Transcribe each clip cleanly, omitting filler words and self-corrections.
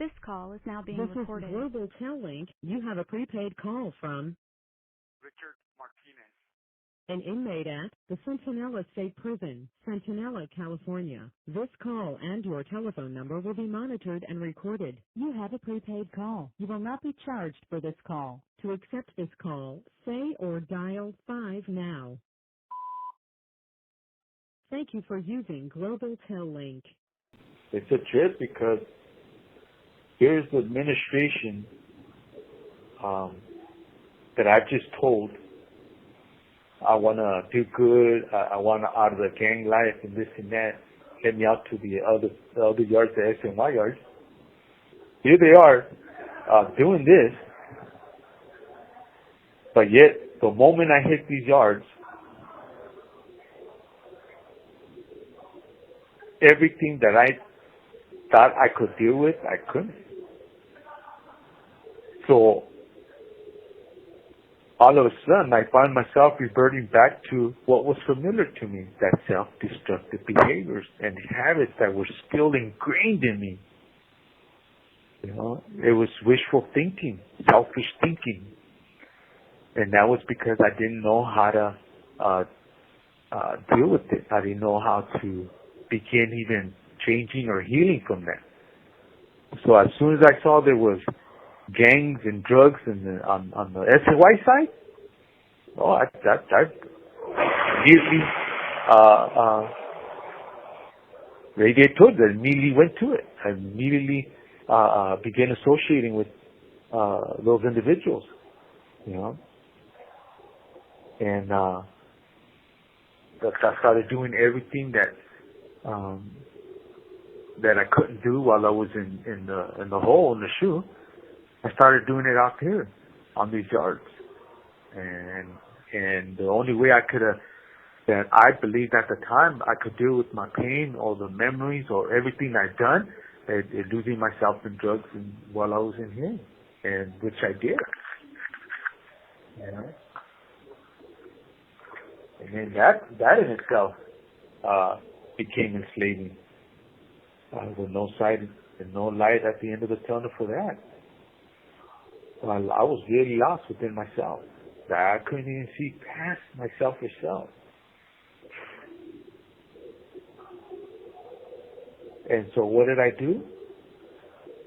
This call is now being This recorded. is Global Tel-Link. You have a prepaid call from Richard Martinez. an inmate at the Centinela State Prison, Centinela, California. This call and your telephone number will be monitored and recorded. You have a prepaid call. You will not be charged for this call. To accept this call, say or dial 5 now. Thank you for using Global Tel-Link. It's a trip because here's the administration that I just told I want to do good, I want to out of the gang life and this and that, get me out to the other yards, the SNY yards. Here they are doing this, but yet the moment I hit these yards, everything that I thought I could deal with, I couldn't. So all of a sudden, I find myself reverting back to what was familiar to me, that self-destructive behaviors and habits that were still ingrained in me. You know, it was wishful thinking, selfish thinking. And that was because I didn't know how to deal with it. I didn't know how to begin even changing or healing from that. So as soon as I saw there was gangs and drugs and on the SNY side, I immediately radiated towards it. Immediately went to it. I immediately began associating with those individuals, you know, and I started doing everything that I couldn't do while I was in the hole, in the shoe. I started doing it out here on these yards. And the only way that I believed at the time I could deal with my pain or the memories or everything I'd done, losing myself in drugs and while I was in here, and which I did. You know? And then that in itself became enslaving. With no sight and no light at the end of the tunnel for that. I was really lost within myself. I couldn't even see past my selfish self. And so what did I do?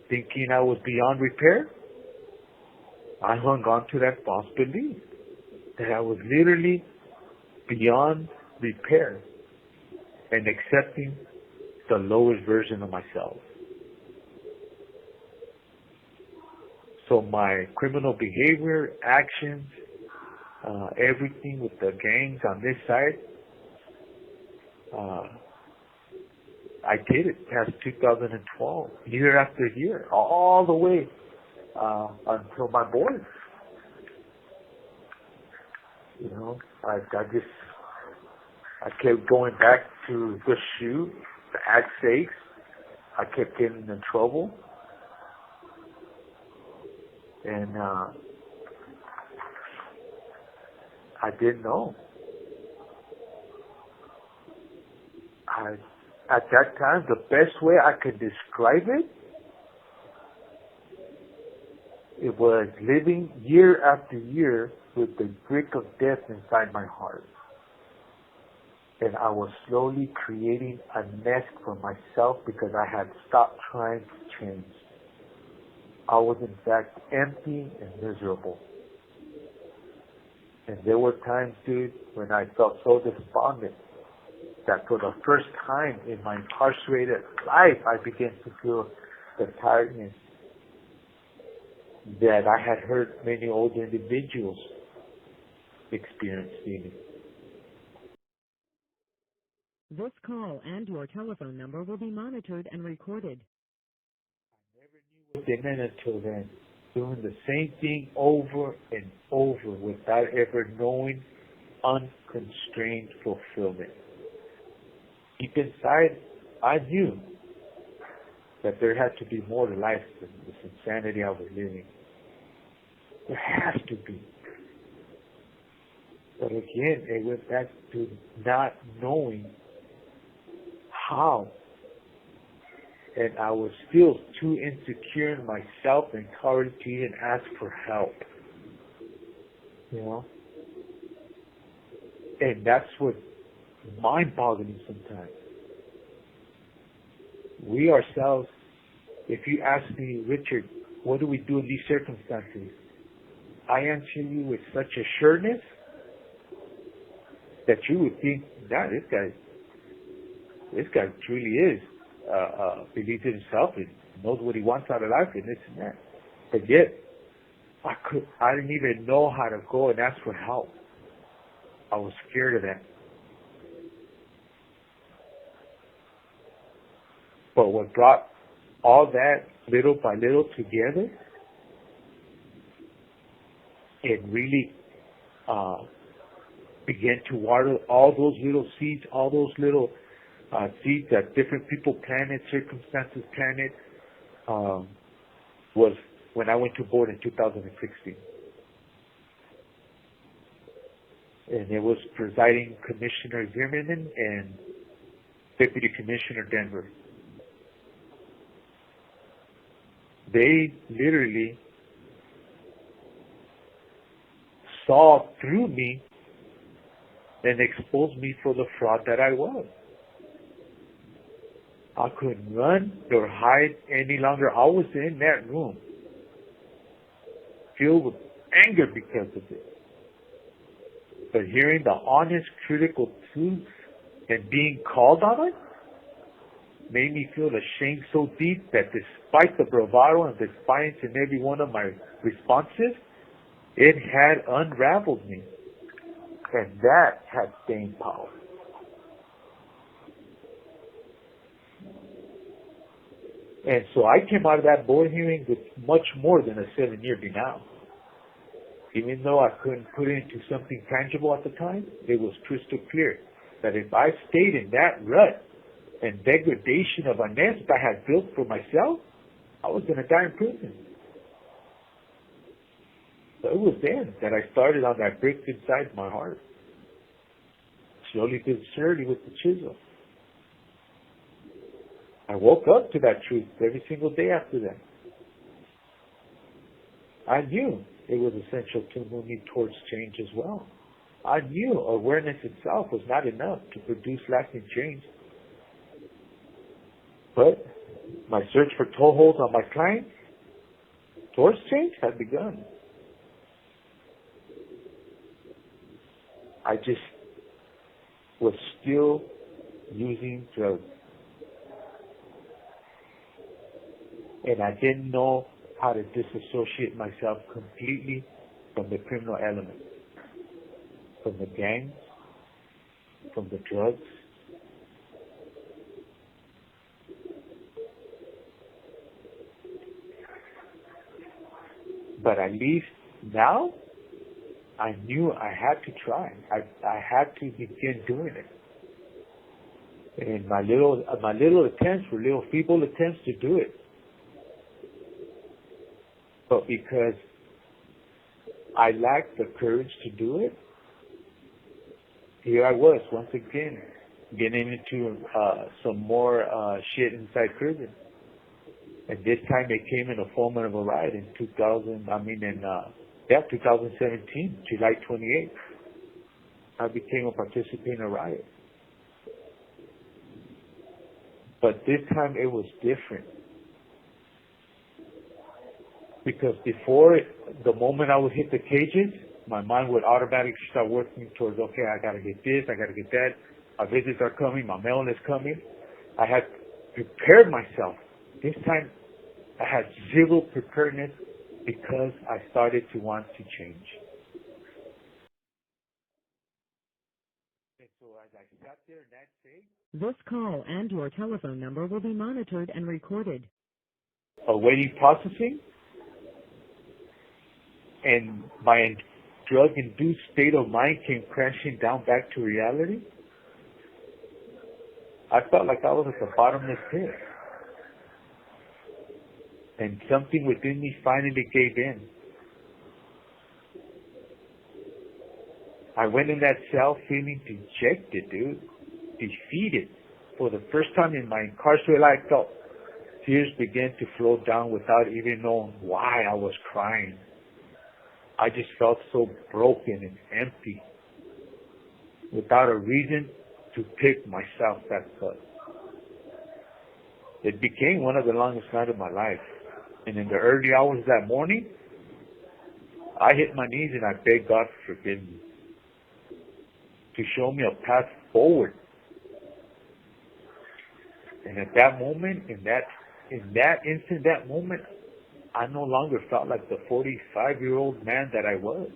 Thinking I was beyond repair, I hung on to that false belief that I was literally beyond repair and accepting the lowest version of myself. So my criminal behavior, actions, everything with the gangs on this side, I did it past 2012, year after year, all the way until my board. You know, I kept going back to the shoe, the act sakes. I kept getting in trouble. And I didn't know. At that time, the best way I could describe it was living year after year with the grip of death inside my heart. And I was slowly creating a nest for myself because I had stopped trying to change. I was in fact empty and miserable. And there were times, dude, when I felt so despondent that for the first time in my incarcerated life, I began to feel the tiredness that I had heard many older individuals experience feeling. This call and your telephone number will be monitored and recorded. What they meant until then, doing the same thing over and over without ever knowing unconstrained fulfillment. Deep inside, I knew that there had to be more to life than this insanity I was living. There has to be. But again, it went back to not knowing how And I was still too insecure in myself and cowardly to even ask for help. You know? And that's what mind-boggling sometimes. We ourselves, if you ask me, Richard, what do we do in these circumstances? I answer you with such assuredness that you would think, nah, this guy truly is, believes in himself and knows what he wants out of life and this and that. But yet, I didn't even know how to go and ask for help. I was scared of that. But what brought all that little by little together, it really began to water all those little seeds, all those little seeds that different people planted, circumstances planted, was when I went to board in 2016. And it was presiding Commissioner Zimmerman and Deputy Commissioner Denver. They literally saw through me and exposed me for the fraud that I was. I couldn't run or hide any longer. I was in that room, filled with anger because of it. But hearing the honest, critical truth and being called on it made me feel the shame so deep that despite the bravado and defiance in every one of my responses, it had unraveled me. And that had staying power. And so I came out of that board hearing with much more than a 7-year denial. Even though I couldn't put it into something tangible at the time, it was crystal clear that if I stayed in that rut and degradation of a nest I had built for myself, I was going to die in prison. So it was then that I started on that brick inside my heart. Slowly but surely with the chisel. I woke up to that truth every single day after that. I knew it was essential to move me towards change as well. I knew awareness itself was not enough to produce lasting change. But my search for toeholds on my client towards change had begun. I just was still using drugs. And I didn't know how to disassociate myself completely from the criminal element, from the gangs, from the drugs. But at least now, I knew I had to try. I had to begin doing it. And my little attempts were little feeble attempts to do it. But because I lacked the courage to do it, here I was once again getting into some more shit inside prison. And this time it came in the form of a riot in 2017, July 28th. I became a participant in a riot. But this time it was different. Because before, the moment I would hit the cages, my mind would automatically start working towards, okay, I gotta get this, I gotta get that, my visits are coming, my mail is coming. I had prepared myself. This time, I had zero preparedness because I started to want to change. And so as I sat there in that stage, This call and your telephone number will be monitored and recorded. awaiting processing, and my drug-induced state of mind came crashing down back to reality, I felt like I was at the bottomless pit. And something within me finally gave in. I went in that cell feeling dejected, dude. Defeated. For the first time in my incarcerated life, I felt Tears began to flow down without even knowing why I was crying. I just felt so broken and empty, without a reason to pick myself back up. It became one of the longest nights of my life. And in the early hours of that morning, I hit my knees and I begged God for forgiveness, to show me a path forward. And at that moment, in that instant, that moment, I no longer felt like the 45-year-old man that I was.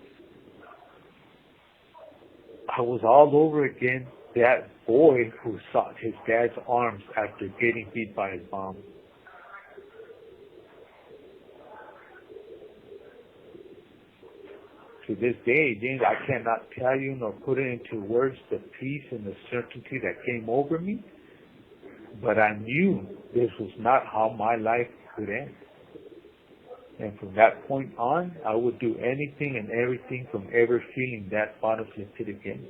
I was all over again that boy who sought his dad's arms after getting beat by his mom. To this day, James, I cannot tell you nor put it into words the peace and the certainty that came over me, but I knew this was not how my life could end. And from that point on, I would do anything and everything from ever feeling that bottomless pit again.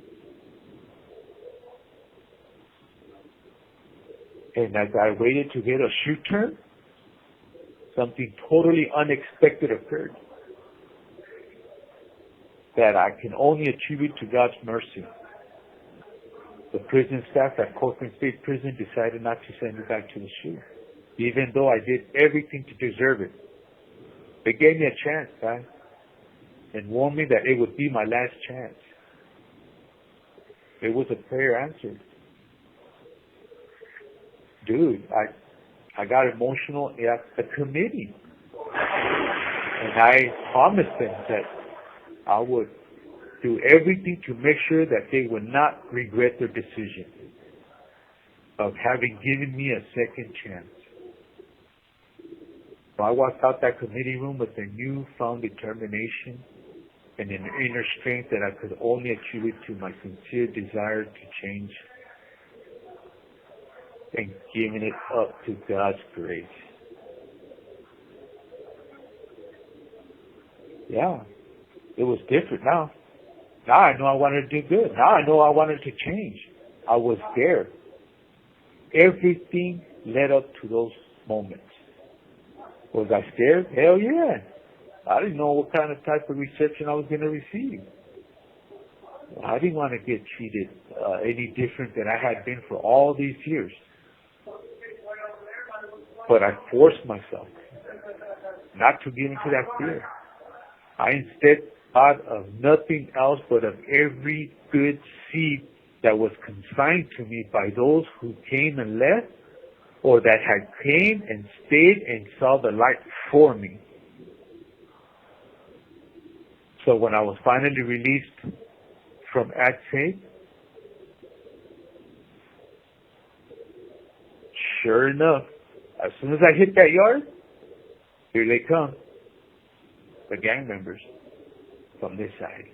And as I waited to get a shoe turn, something totally unexpected occurred that I can only attribute to God's mercy. The prison staff at Corcoran State Prison decided not to send me back to the SHU, even though I did everything to deserve it. They gave me a chance, guys, and warned me that it would be my last chance. It was a prayer answered. Dude, I got emotional at the committee, and I promised them that I would do everything to make sure that they would not regret their decision of having given me a second chance. So I walked out that committee room with a newfound determination and an inner strength that I could only attribute to my sincere desire to change and giving it up to God's grace. Yeah, it was different now. Now I know I wanted to do good. Now I know I wanted to change. I was there. Everything led up to those moments. Was I scared? Hell yeah. I didn't know what kind of type of reception I was going to receive. I didn't want to get treated any different than I had been for all these years. But I forced myself not to get into that fear. I instead thought of nothing else but of every good seed that was consigned to me by those who came and left, or that had came and stayed and saw the light for me. So when I was finally released from ACT, sure enough, as soon as I hit that yard, here they come, the gang members from this side.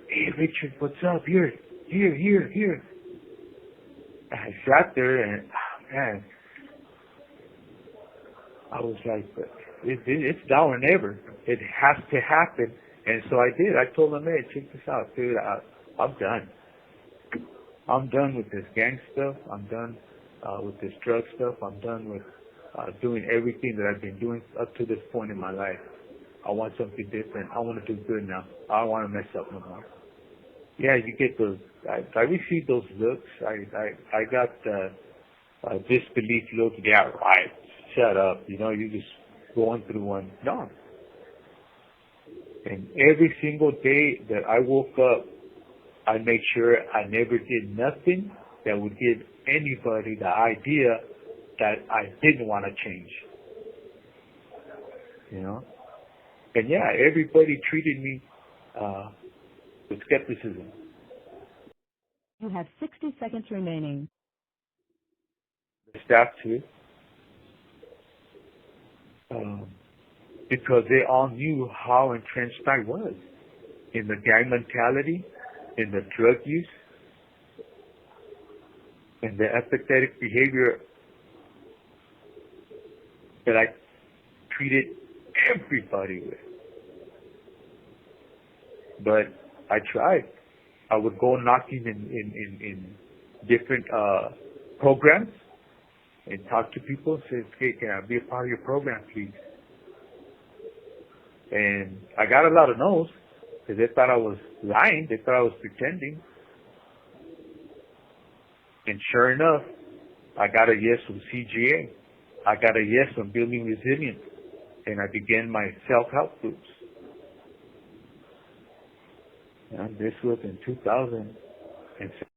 Hey, Richard, what's up? Here. I sat there and, man, I was like, it's now or never. It has to happen. And so I did. I told them, hey, check this out, dude. I'm done. I'm done with this gang stuff. I'm done with this drug stuff. I'm done with doing everything that I've been doing up to this point in my life. I want something different. I want to do good now. I don't want to mess up no more. Yeah, you get those. I received those looks. I got disbelief look. Yeah, right. Shut up. You know, you're just going through one. No. And every single day that I woke up, I made sure I never did nothing that would give anybody the idea that I didn't want to change. You know? And yeah, everybody treated me with skepticism. You have 60 seconds remaining. The staff too. Because they all knew how entrenched I was in the gang mentality, in the drug use, and the apathetic behavior that I treated everybody with. But I tried. I would go knocking in different programs and talk to people and say, hey, can I be a part of your program, please? And I got a lot of no's because they thought I was lying. They thought I was pretending. And sure enough, I got a yes from CGA. I got a yes on building resilience. And I began my self-help groups. And this was in 2007.